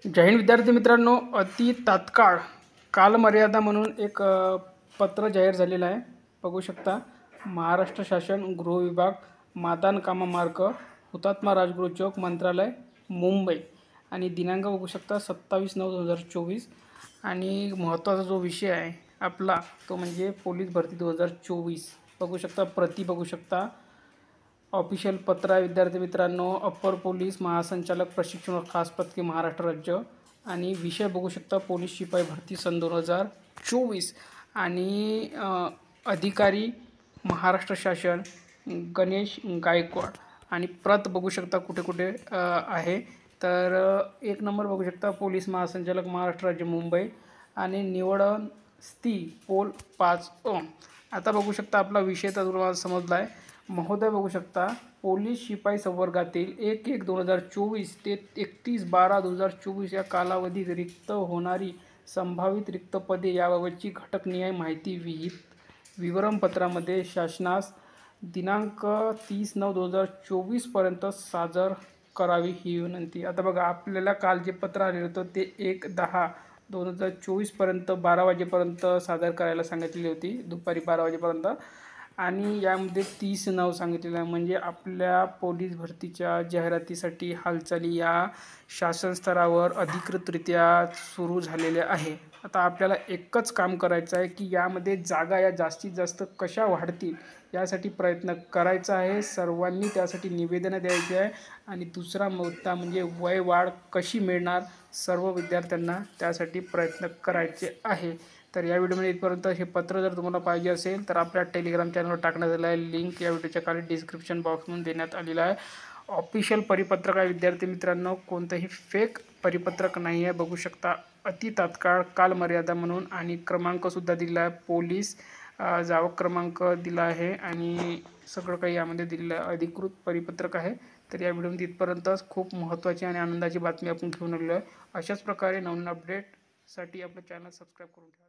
जय हिंद विद्यार्थी मित्रांनो, अति तात्काळ कालमर्यादा म्हणून एक पत्र जाहीर झालेलं आहे. बघू शकता. महाराष्ट्र शासन गृह विभाग, मादान कामा मार्ग, हुतात्मा राजगुरू चौक, मंत्रालय, मुंबई. आणि दिनांक बघू शकता 27/9/2024. आणि महत्त्वाचा जो विषय आहे आपला तो म्हणजे पोलीस भरती 2024. बघू शकता, प्रति बघू शकता. ऑफिशियल पत्र आहे विद्यार्थी मित्रांनो. अप्पर पोलीस महासंचालक प्रशिक्षण व खास पथके महाराष्ट्र राज्य. आणि विषय बघू शकता पोलीस शिपाई भरती सन 2024. आणि अधिकारी महाराष्ट्र शासन गणेश गायकवाड. आणि प्रत बघू शकता कुठे कुठे आहे. तर 1 नंबर बघू शकता पोलीस महासंचालक महाराष्ट्र राज्य मुंबई. आणि निवडण स्थिती पोल 5 आता बघू शकता आपला विषय तर तुम्हाला समजला आहे. महोदय बघू शकता, पोलीस शिपाई संवर्गातील 1/1/2024 ते 31/12/2024 या कालावधीत रिक्त होणारी संभावित रिक्त पदे याबाबतची घटकनिहाय माहिती विवरणपत्रामध्ये शासनास दिनांक 30/9/2024 पर्यंत सादर करावी ही विनंती. आता बघा, आपल्याला काल जे पत्र आलेलं होतं ते 1/10/2024 पर्यंत 12 वाजेपर्यंत सादर करायला सांगितलेली होती, दुपारी 12 वाजेपर्यंत. आणि यामध्ये 30 नाव सांगितलेलं आहे. म्हणजे आपल्या पोलीस भरतीच्या जाहिरातीसाठी हालचाली या शासन स्तरावर अधिकृतरित्या सुरू झालेल्या आहे. आता आपल्याला एकच काम करायचं आहे की यामध्ये जागा या जास्तीत जास्त कशा वाढतील यासाठी प्रयत्न करायचा आहे. सर्वांनी त्यासाठी निवेदनं द्यायची आहे. आणि दुसरा मुद्दा म्हणजे वयवाढ कशी मिळणार, सर्व विद्यार्थ्यांना त्यासाठी प्रयत्न करायचे आहे. तर या व्हिडिओमध्ये इथपर्यंत. हे पत्र जर तुम्हाला पाहिजे असेल तर आपल्या टेलिग्राम चॅनलवर टाकण्यात आलं आहे. लिंक या व्हिडिओच्या खाली डिस्क्रिप्शन बॉक्समध्ये देण्यात आलेला आहे. ऑफिशियल परिपत्रक आहे विद्यार्थी मित्रांनो, कोणतंही फेक परिपत्रक नाही आहे. बघू शकता, अति तात्काळ कालमर्यादा म्हणून. आणि क्रमांकसुद्धा दिला आहे, पोलीस जावक क्रमांक दिला आहे. आणि सगळं काही यामध्ये दिलेलं आहे. अधिकृत परिपत्रक आहे. तर या व्हिडिओमध्ये इथपर्यंतच. खूप महत्त्वाची आणि आनंदाची बातमी आपण घेऊन आलेलो आहे. अशाच प्रकारे नवीन अपडेटसाठी आपलं चॅनल सबस्क्राईब करून ठेवा.